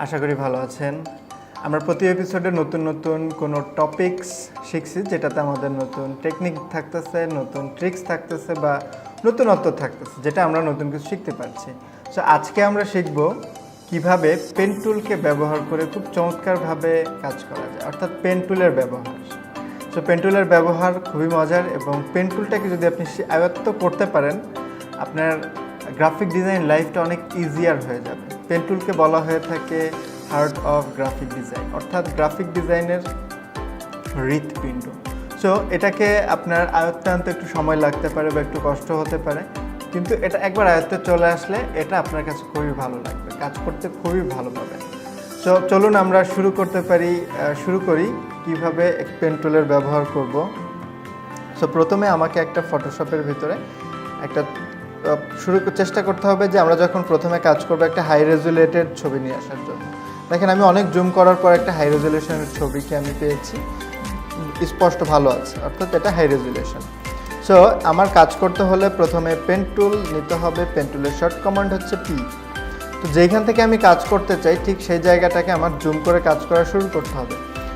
আশা করি ভালো আছেন। আমরা প্রতি এপিসোডে নতুন নতুন কোনো টপিকস শিখছি, যেটাতে আমাদের নতুন টেকনিক থাকতেছে, নতুন ট্রিক্স থাকতেছে বা নতুনত্ব থাকতেছে, যেটা আমরা নতুন কিছু শিখতে পারছি। সো আজকে আমরা শিখব কিভাবে পেন টুলকে ব্যবহার করে খুব চমৎকারভাবে কাজ করা যায়, অর্থাৎ পেন টুলের ব্যবহার। সো পেন টুলের ব্যবহার খুবই মজার, এবং পেন টুলটাকে যদি আপনি আয়ত্ত করতে পারেন, আপনার গ্রাফিক ডিজাইন লাইফটা অনেক ইজিয়ার হয়ে যাবে। পেন টুলকে বলা হয়ে থাকে হার্ট অফ গ্রাফিক ডিজাইন, অর্থাৎ গ্রাফিক ডিজাইনের হৃৎপিণ্ড। সো এটাকে আপনার আয়ত্তে আনতে একটু সময় লাগতে পারে বা একটু কষ্ট হতে পারে, কিন্তু এটা একবার আয়ত্তে চলে আসলে এটা আপনার কাছে খুবই ভালো লাগবে, কাজ করতে খুবই ভালো পাবেন। সো চলুন আমরা শুরু করি কিভাবে পেন টুলের ব্যবহার করব। সো প্রথমে আমাকে একটা ফটোশপের ভিতরে একটা চেষ্টা করতে হবে যে আমরা যখন প্রথমে কাজ করবো একটা হাই রেজুলেটেড ছবি নিয়ে আসার জন্য। দেখেন আমি অনেক জুম করার পর একটা হাই রেজুলেশনের ছবিকে আমি পেয়েছি, স্পষ্ট ভালো আছে, অর্থাৎ এটা হাই রেজুলেশন। সো আমার কাজ করতে হলে প্রথমে পেন টুল নিতে হবে। পেন টুলের শর্ট কমান্ড হচ্ছে পি। তো যেইখান থেকে আমি কাজ করতে চাই ঠিক সেই জায়গাটাকে আমার জুম করে কাজ করা শুরু করতে হবে।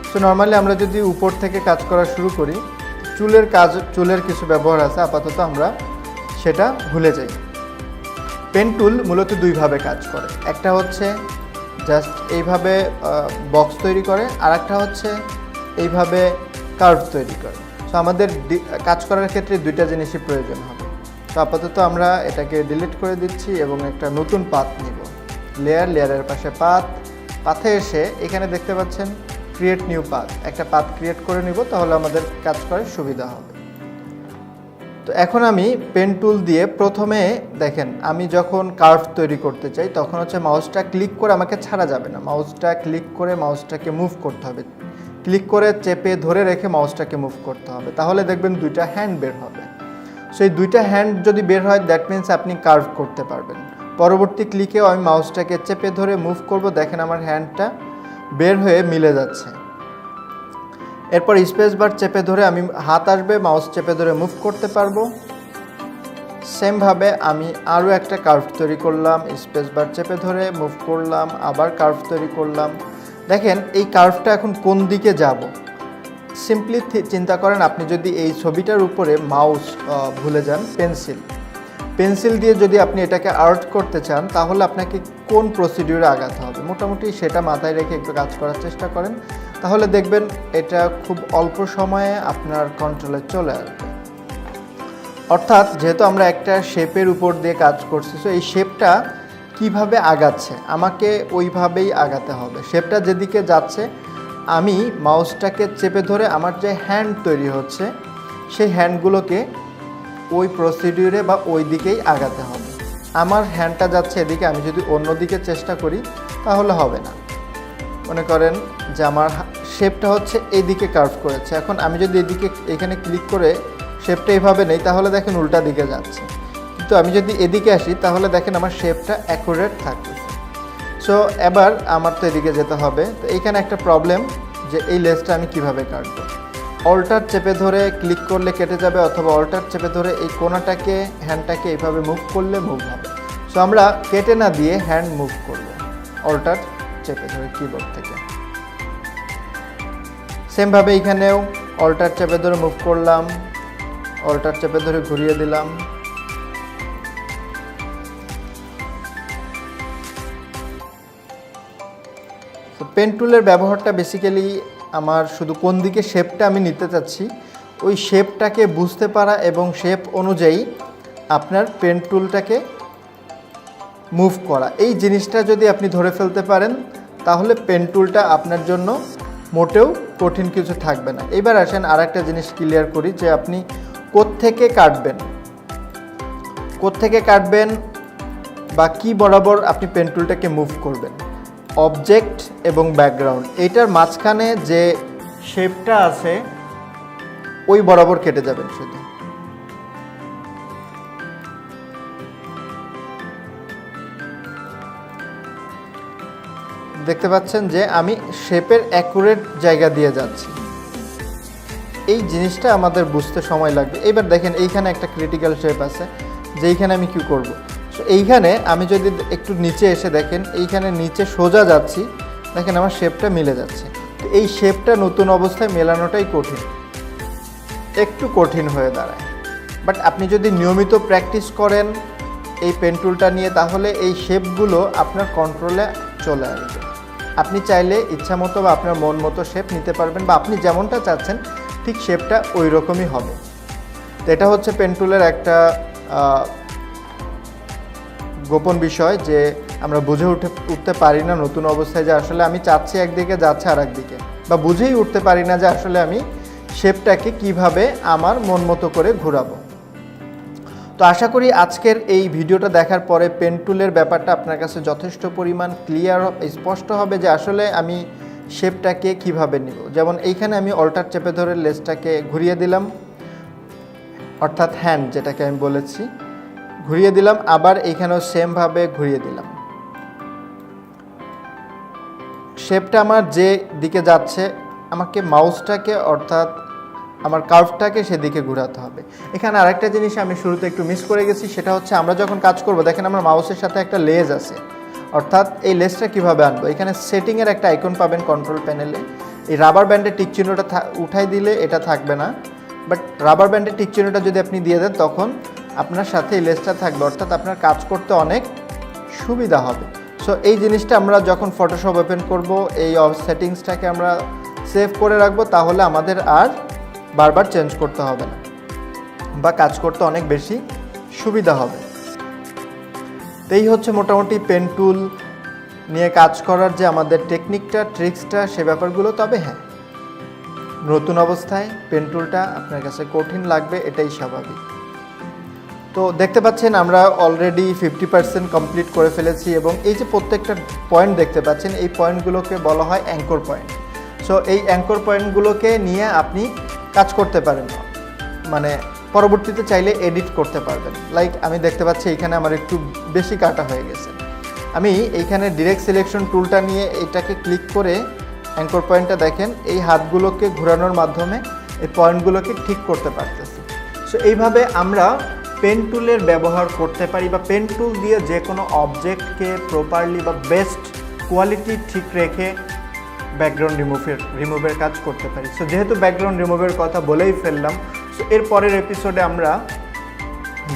সো নর্মালি আমরা যদি উপর থেকে কাজ করা শুরু করি, চুলের কিছু ব্যবহার আছে, আপাতত আমরা সেটা ভুলে যাই। পেন টুল মূলত দুইভাবে কাজ করে, একটা হচ্ছে জাস্ট এইভাবে বক্স তৈরি করে, আর একটা হচ্ছে এইভাবে কার্ভ তৈরি করে। সো আমাদের কাজ করার ক্ষেত্রে দুইটা জিনিসই প্রয়োজন হবে। তো আপাতত আমরা এটাকে ডিলিট করে দিচ্ছি এবং একটা নতুন পাথ নিব। লেয়ারের পাশে পাথে এসে এখানে দেখতে পাচ্ছেন ক্রিয়েট নিউ পাথ, একটা পাথ ক্রিয়েট করে নিব, তাহলে আমাদের কাজ করার সুবিধা হবে। তো এখন আমি পেন টুল দিয়ে প্রথমে দেখেন, আমি যখন কার্ভ তৈরি করতে চাই তখন হচ্ছে মাউসটা ক্লিক করে, আমাকে ছাড়া যাবে না, মাউসটা ক্লিক করে মাউসটাকে মুভ করতে হবে, ক্লিক করে চেপে ধরে রেখে মাউসটাকে মুভ করতে হবে, তাহলে দেখবেন দুইটা হ্যান্ড বের হবে। সেই দুইটা হ্যান্ড যদি বের হয় দ্যাট মিনস আপনি কার্ভ করতে পারবেন। পরবর্তী ক্লিকেও আমি মাউসটাকে চেপে ধরে মুভ করব, দেখেন আমার হ্যান্ডটা বের হয়ে মিলে যাচ্ছে। এরপর স্পেস বার চেপে ধরে আমি হাত আসবে, মাউস চেপে ধরে মুভ করতে পারবো। সেমভাবে আমি আরও একটা কার্ভ তৈরি করলাম, স্পেস বার চেপে ধরে মুভ করলাম, আবার কার্ভ তৈরি করলাম। দেখেন এই কার্ভটা এখন কোন দিকে যাব, সিম্পলি চিন্তা করেন, আপনি যদি এই ছবিটার উপরে মাউস ভুলে যান, পেন্সিল দিয়ে যদি আপনি এটাকে আর্ট করতে চান, তাহলে আপনাকে কোন প্রসিডিউরে আগাতে হবে, মোটামুটি সেটা মাথায় রেখে একটু কাজ করার চেষ্টা করেন, তাহলে দেখবেন এটা খুব অল্প সময়ে আপনার কন্ট্রোলে চলে আসবে। অর্থাৎ যেহেতু আমরা একটা শেপের উপর দিয়ে কাজ করছি, সো এই শেপটা কিভাবে আগাচ্ছে আমাকে ওইভাবেই আগাতে হবে। শেপটা যেদিকে যাচ্ছে আমি মাউসটাকে চেপে ধরে আমার যে হ্যান্ড তৈরি হচ্ছে সেই হ্যান্ডগুলোকে ওই প্রসিডিউরে বা ওই দিকেই আগাতে হবে। আমার হ্যান্ডটা যাচ্ছে এদিকে, আমি যদি অন্য দিকে চেষ্টা করি তাহলে হবে না। মনে করেন যে আমার শেপটা হচ্ছে এইদিকে কার্ভ করেছে, এখন আমি যদি এখানে ক্লিক করে শেপটা এইভাবে নেই, তাহলে দেখেন উল্টা দিকে যাচ্ছে। কিন্তু আমি যদি এদিকে আসি তাহলে দেখেন আমার শেপটা অ্যাকুরেট থাকতেছে। সো এবার আমার তো এদিকে যেতে হবে। তো এইখানে একটা প্রবলেম যে এই লেসটা আমি কিভাবে কাটবো। অল্টার চেপে ধরে ক্লিক করলে কেটে যাবে, অথবা অল্টার চেপে ধরে এই কোণাটাকে হ্যান্ডটাকে এইভাবে মুভ করলে মুভ হবে। সো আমরা কেটে না দিয়ে হ্যান্ড মুভ করব অল্টার চেপে ধরে কিবোর্ড থেকে। সেমভাবে এখানেও অল্টার চেপে ধরে মুভ করলাম, অল্টার চেপে ধরে ঘুরিয়ে দিলাম। তো পেন টুলের ব্যবহারটা বেসিক্যালি আমার শুধু কোন দিকে শেপটা আমি নিতে চাচ্ছি ওই শেপটাকে বুঝতে পারা, এবং শেপ অনুযায়ী আপনার পেন টুলটাকে মুভ করা। এই জিনিসটা যদি আপনি ধরে ফেলতে পারেন তাহলে পেন টুলটা আপনার জন্য মোটেও কঠিন কিছু থাকবে না। এবার আসেন আর একটা জিনিস ক্লিয়ার করি, যে আপনি কোত্থেকে কাটবেন বা কি বরাবর আপনি পেন টুলটাকে মুভ করবেন। অবজেক্ট এবং ব্যাকগ্রাউন্ড এইটার মাঝখানে যে শেপটা আছে ওই বরাবর কেটে যাবেন শুধু। দেখতে পাচ্ছেন যে আমি শেপের অ্যাকুরেট জায়গা দিয়ে যাচ্ছি। এই জিনিসটা আমাদের বুঝতে সময় লাগবে। এবার দেখেন এইখানে একটা ক্রিটিক্যাল শেপ আছে, যেইখানে আমি কি করব, সো এইখানে আমি যদি একটু নিচে এসে দেখেন, এইখানে নিচে সোজা যাচ্ছি, দেখেন আমার শেপটা মিলে যাচ্ছে। তো এই শেপটা নতুন অবস্থায় মেলানোটাই কঠিন, একটু কঠিন হয়ে দাঁড়ায়। বাট আপনি যদি নিয়মিত প্র্যাকটিস করেন এই পেন টুলটা নিয়ে, তাহলে এই শেপগুলো আপনার কন্ট্রোলে চলে আসবে। আপনি চাইলে ইচ্ছা মতো বা আপনার মন মতো শেপ নিতে পারবেন, বা আপনি যেমনটা চাচ্ছেন ঠিক শেপটা ওই রকমই হবে। তো এটা হচ্ছে পেন টুলের একটা গোপন বিষয়, যে আমরা বুঝে উঠতে পারি না নতুন অবস্থায় যে আসলে আমি চাচ্ছি একদিকে, যাচ্ছে আর একদিকে, বা বুঝেই উঠতে পারি না যে আসলে আমি শেপটাকে কিভাবে আমার মন মতো করে ঘোরাবো। তো আশা করি আজকের এই ভিডিওটা দেখার পরে পেন টুলের ব্যাপারটা আপনার কাছে যথেষ্ট পরিমাণ ক্লিয়ার স্পষ্ট হবে যে আসলে আমি শেপটাকে কিভাবে নিব। যেমন এইখানে আমি অল্টার চেপে ধরে লেজটাকে ঘুরিয়ে দিলাম, অর্থাৎ হ্যান্ড যেটাকে আমি বলেছি, ঘুরিয়ে দিলাম, আবার এইখানেও সেমভাবে ঘুরিয়ে দিলাম। শেপটা আমার যে দিকে যাচ্ছে, আমাকে মাউসটাকে অর্থাৎ আমার কার্ভটাকে সেদিকে ঘোরাতে হবে। এখানে আরেকটা জিনিস আমি শুরুতে একটু মিস করে গেছি, সেটা হচ্ছে আমরা যখন কাজ করব, দেখেন আমার মাউসের সাথে একটা লেজ আছে, অর্থাৎ এই লেজটা কীভাবে আনবো, এখানে সেটিংয়ের একটা আইকন পাবেন কন্ট্রোল প্যানেলে। এই রাবার ব্যান্ডের টিক চিহ্নটা উঠাই দিলে এটা থাকবে না, বাট রাবার ব্যান্ডের টিক চিহ্নটা যদি আপনি দিয়ে দেন, তখন আপনার সাথে এই লেজটা থাকবে, অর্থাৎ আপনার কাজ করতে অনেক সুবিধা হবে। সো এই জিনিসটা আমরা যখন ফটোশপ ওপেন করব, এই সেটিংসটাকে আমরা সেভ করে রাখবো, তাহলে আমাদের আর বারবার চেঞ্জ করতে হবে না, বা কাজ করতে অনেক বেশি সুবিধা হবে। তো এই হচ্ছে মোটামুটি পেন টুল নিয়ে কাজ করার যে আমাদের টেকনিকটা, ট্রিক্সটা, সে ব্যাপারগুলো। তবে হ্যাঁ, নতুন অবস্থায় পেন টুলটা আপনার কাছে কঠিন লাগবে, এটাই স্বাভাবিক। তো দেখতে পাচ্ছেন আমরা অলরেডি 50% কমপ্লিট করে ফেলেছি, এবং এই যে প্রত্যেকটা পয়েন্ট দেখতে পাচ্ছেন, এই পয়েন্টগুলোকে বলা হয় অ্যাঙ্কর পয়েন্ট। সো এই অ্যাঙ্কর পয়েন্টগুলোকে নিয়ে আপনি কাজ করতে পারেন, মানে পরবর্তীতে চাইলে এডিট করতে পারবেন। লাইক আমি দেখতে পাচ্ছি এইখানে আমার একটু বেশি কাটা হয়ে গেছে, আমি এইখানে ডিরেক্ট সিলেকশন টুলটা নিয়ে এটাকে ক্লিক করে অ্যাঙ্কর পয়েন্টটা দেখেন, এই হাতগুলোকে ঘোরানোর মাধ্যমে এই পয়েন্টগুলোকে ঠিক করতে পারতেছি। সো এইভাবে আমরা পেন টুলের ব্যবহার করতে পারি, বা পেন টুল দিয়ে যে কোনো অবজেক্টকে প্রপারলি বা বেস্ট কোয়ালিটি ঠিক রেখে ব্যাকগ্রাউন্ড রিমুভের কাজ করতে পারি। সো যেহেতু ব্যাকগ্রাউন্ড রিমুভের কথা বলেই ফেললাম, সো এর পরের এপিসোডে আমরা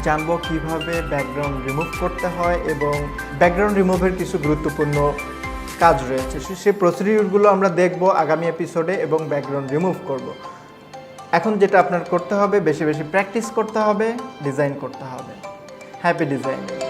জানবো কিভাবে ব্যাকগ্রাউন্ড রিমুভ করতে হয়, এবং ব্যাকগ্রাউন্ড রিমুভের কিছু গুরুত্বপূর্ণ কাজ রয়েছে, সেই প্রসিডিউরগুলো আমরা দেখব আগামী এপিসোডে, এবং ব্যাকগ্রাউন্ড রিমুভ করব। এখন যেটা আপনার করতে হবে, বেশি বেশি প্র্যাকটিস করতে হবে, ডিজাইন করতে হবে। Happy designing.